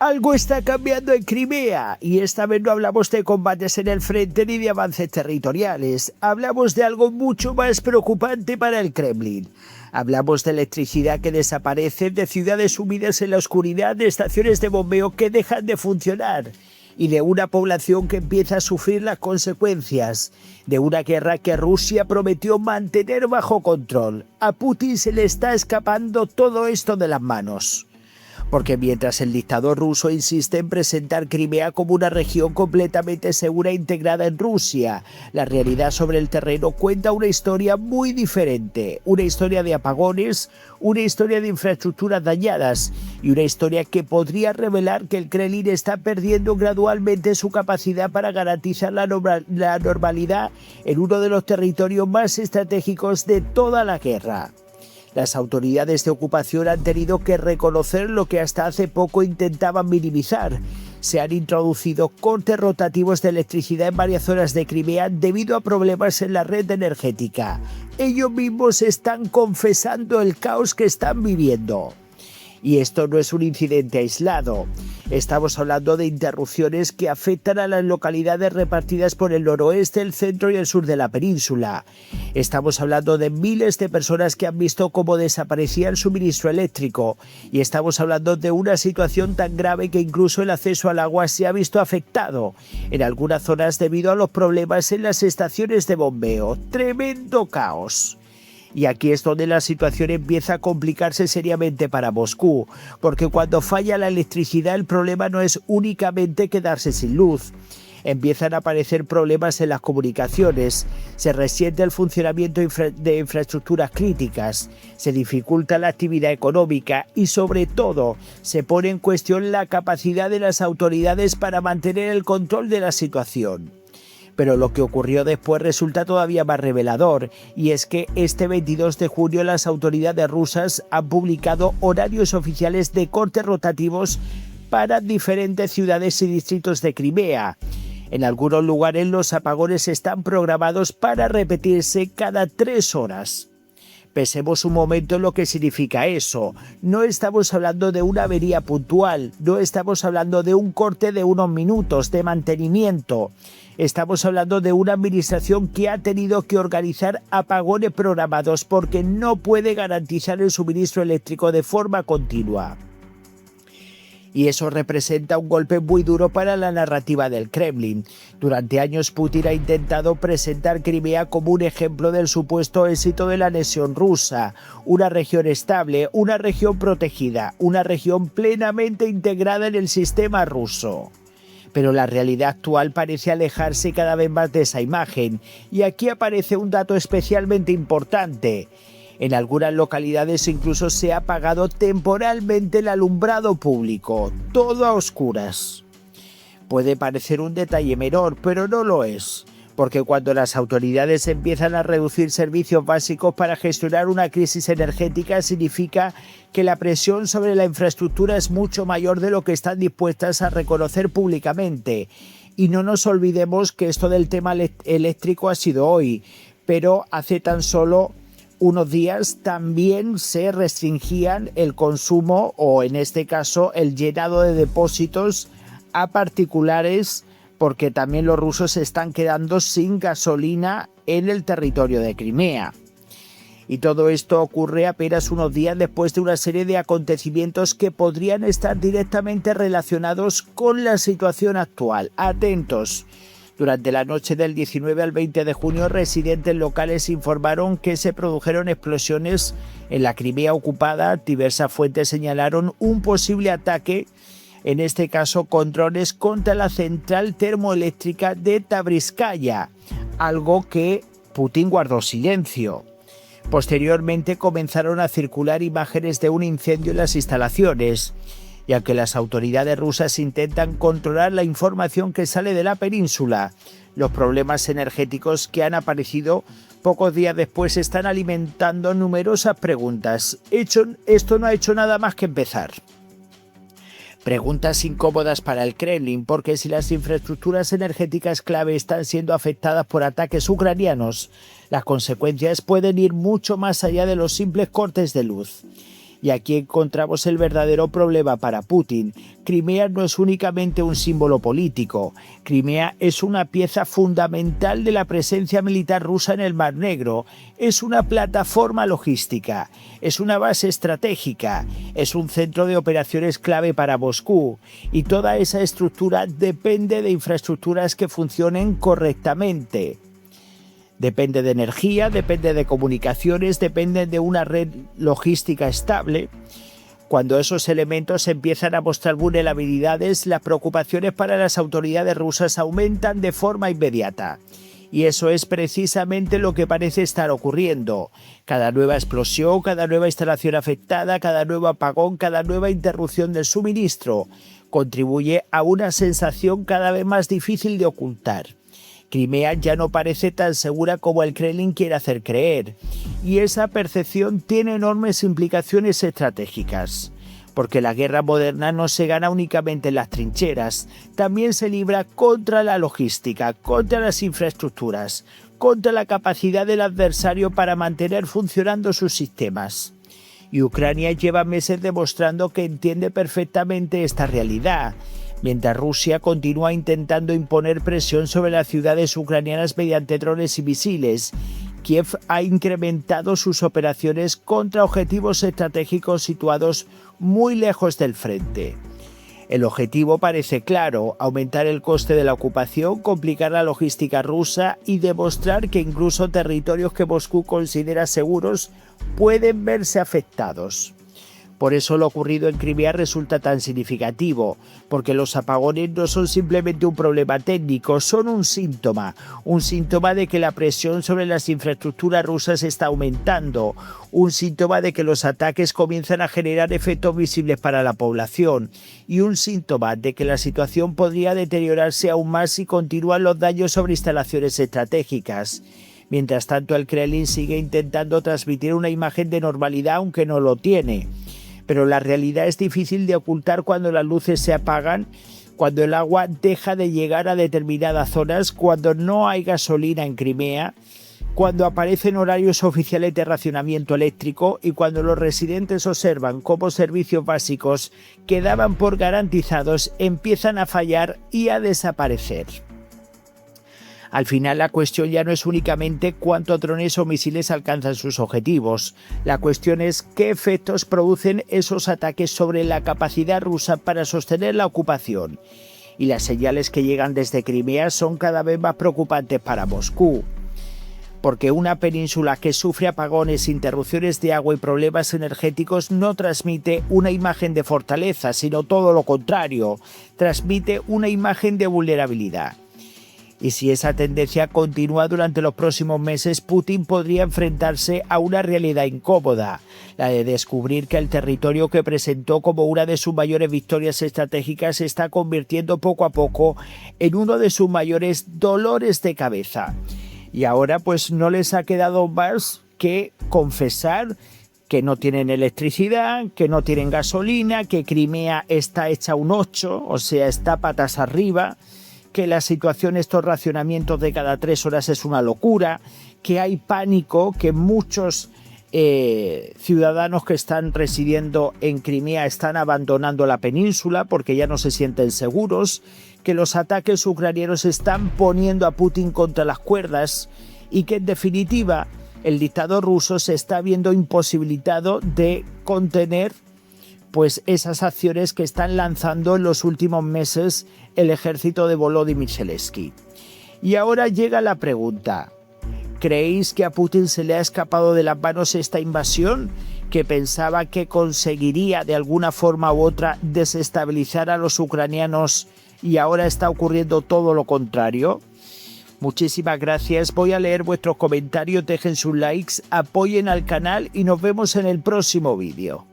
Algo está cambiando en Crimea y esta vez no hablamos de combates en el frente ni de avances territoriales. Hablamos de algo mucho más preocupante para el Kremlin. Hablamos de electricidad que desaparece, de ciudades sumidas en la oscuridad, de estaciones de bombeo que dejan de funcionar y de una población que empieza a sufrir las consecuencias de una guerra que Rusia prometió mantener bajo control. A Putin se le está escapando todo esto de las manos. Porque mientras el dictador ruso insiste en presentar Crimea como una región completamente segura e integrada en Rusia, la realidad sobre el terreno cuenta una historia muy diferente, una historia de apagones, una historia de infraestructuras dañadas y una historia que podría revelar que el Kremlin está perdiendo gradualmente su capacidad para garantizar la normalidad en uno de los territorios más estratégicos de toda la guerra. Las autoridades de ocupación han tenido que reconocer lo que hasta hace poco intentaban minimizar. Se han introducido cortes rotativos de electricidad en varias zonas de Crimea debido a problemas en la red energética. Ellos mismos están confesando el caos que están viviendo. Y esto no es un incidente aislado. Estamos hablando de interrupciones que afectan a las localidades repartidas por el noroeste, el centro y el sur de la península. Estamos hablando de miles de personas que han visto cómo desaparecía el suministro eléctrico. Y estamos hablando de una situación tan grave que incluso el acceso al agua se ha visto afectado. En algunas zonas debido a los problemas en las estaciones de bombeo. ¡Tremendo caos! Y aquí es donde la situación empieza a complicarse seriamente para Moscú, porque cuando falla la electricidad el problema no es únicamente quedarse sin luz. Empiezan a aparecer problemas en las comunicaciones, se resiente el funcionamiento de infraestructuras críticas, se dificulta la actividad económica y sobre todo se pone en cuestión la capacidad de las autoridades para mantener el control de la situación. Pero lo que ocurrió después resulta todavía más revelador, y es que este 22 de junio las autoridades rusas han publicado horarios oficiales de cortes rotativos para diferentes ciudades y distritos de Crimea. En algunos lugares los apagones están programados para repetirse cada 3 horas. Pensemos un momento en lo que significa eso. No estamos hablando de una avería puntual, no estamos hablando de un corte de unos minutos de mantenimiento. Estamos hablando de una administración que ha tenido que organizar apagones programados porque no puede garantizar el suministro eléctrico de forma continua. Y eso representa un golpe muy duro para la narrativa del Kremlin. Durante años Putin ha intentado presentar Crimea como un ejemplo del supuesto éxito de la anexión rusa, una región estable, una región protegida, una región plenamente integrada en el sistema ruso. Pero la realidad actual parece alejarse cada vez más de esa imagen, y aquí aparece un dato especialmente importante. En algunas localidades incluso se ha apagado temporalmente el alumbrado público, todo a oscuras. Puede parecer un detalle menor, pero no lo es, porque cuando las autoridades empiezan a reducir servicios básicos para gestionar una crisis energética significa que la presión sobre la infraestructura es mucho mayor de lo que están dispuestas a reconocer públicamente. Y no nos olvidemos que esto del tema eléctrico ha sido hoy, pero hace tan solo unos días también se restringían el consumo o en este caso el llenado de depósitos a particulares porque también los rusos se están quedando sin gasolina en el territorio de Crimea. Y todo esto ocurre apenas unos días después de una serie de acontecimientos que podrían estar directamente relacionados con la situación actual. Atentos. Durante la noche del 19 al 20 de junio, residentes locales informaron que se produjeron explosiones en la Crimea ocupada. Diversas fuentes señalaron un posible ataque, en este caso con drones, contra la central termoeléctrica de Tabriskaya, algo que Putin guardó silencio. Posteriormente comenzaron a circular imágenes de un incendio en las instalaciones. Y aunque las autoridades rusas intentan controlar la información que sale de la península, los problemas energéticos que han aparecido pocos días después están alimentando numerosas preguntas. Esto no ha hecho nada más que empezar. Preguntas incómodas para el Kremlin, porque si las infraestructuras energéticas clave están siendo afectadas por ataques ucranianos, las consecuencias pueden ir mucho más allá de los simples cortes de luz. Y aquí encontramos el verdadero problema para Putin. Crimea no es únicamente un símbolo político. Crimea es una pieza fundamental de la presencia militar rusa en el Mar Negro. Es una plataforma logística. Es una base estratégica. Es un centro de operaciones clave para Moscú. Y toda esa estructura depende de infraestructuras que funcionen correctamente. Depende de energía, depende de comunicaciones, depende de una red logística estable. Cuando esos elementos empiezan a mostrar vulnerabilidades, las preocupaciones para las autoridades rusas aumentan de forma inmediata. Y eso es precisamente lo que parece estar ocurriendo. Cada nueva explosión, cada nueva instalación afectada, cada nuevo apagón, cada nueva interrupción del suministro contribuye a una sensación cada vez más difícil de ocultar. Crimea ya no parece tan segura como el Kremlin quiere hacer creer, y esa percepción tiene enormes implicaciones estratégicas, porque la guerra moderna no se gana únicamente en las trincheras, también se libra contra la logística, contra las infraestructuras, contra la capacidad del adversario para mantener funcionando sus sistemas. Y Ucrania lleva meses demostrando que entiende perfectamente esta realidad, mientras Rusia continúa intentando imponer presión sobre las ciudades ucranianas mediante drones y misiles. Kiev ha incrementado sus operaciones contra objetivos estratégicos situados muy lejos del frente. El objetivo parece claro: aumentar el coste de la ocupación, complicar la logística rusa y demostrar que incluso territorios que Moscú considera seguros pueden verse afectados. Por eso lo ocurrido en Crimea resulta tan significativo, porque los apagones no son simplemente un problema técnico, son un síntoma de que la presión sobre las infraestructuras rusas está aumentando, un síntoma de que los ataques comienzan a generar efectos visibles para la población y un síntoma de que la situación podría deteriorarse aún más si continúan los daños sobre instalaciones estratégicas. Mientras tanto, el Kremlin sigue intentando transmitir una imagen de normalidad, aunque no lo tiene. Pero la realidad es difícil de ocultar cuando las luces se apagan, cuando el agua deja de llegar a determinadas zonas, cuando no hay gasolina en Crimea, cuando aparecen horarios oficiales de racionamiento eléctrico y cuando los residentes observan cómo servicios básicos que daban por garantizados empiezan a fallar y a desaparecer. Al final, la cuestión ya no es únicamente cuántos drones o misiles alcanzan sus objetivos. La cuestión es qué efectos producen esos ataques sobre la capacidad rusa para sostener la ocupación. Y las señales que llegan desde Crimea son cada vez más preocupantes para Moscú. Porque una península que sufre apagones, interrupciones de agua y problemas energéticos no transmite una imagen de fortaleza, sino todo lo contrario, transmite una imagen de vulnerabilidad. Y si esa tendencia continúa durante los próximos meses, Putin podría enfrentarse a una realidad incómoda, la de descubrir que el territorio que presentó como una de sus mayores victorias estratégicas se está convirtiendo poco a poco en uno de sus mayores dolores de cabeza. Y ahora pues no les ha quedado más que confesar que no tienen electricidad, que no tienen gasolina, que Crimea está hecha un 8, o sea, está patas arriba, que la situación, estos racionamientos de cada 3 horas es una locura, que hay pánico, que muchos ciudadanos que están residiendo en Crimea están abandonando la península porque ya no se sienten seguros, que los ataques ucranianos están poniendo a Putin contra las cuerdas y que en definitiva el dictador ruso se está viendo imposibilitado de contener pues esas acciones que están lanzando en los últimos meses el ejército de Volodymyr Zelensky. Y ahora llega la pregunta: ¿creéis que a Putin se le ha escapado de las manos esta invasión, que pensaba que conseguiría de alguna forma u otra desestabilizar a los ucranianos y ahora está ocurriendo todo lo contrario? Muchísimas gracias, voy a leer vuestros comentarios, dejen sus likes, apoyen al canal y nos vemos en el próximo vídeo.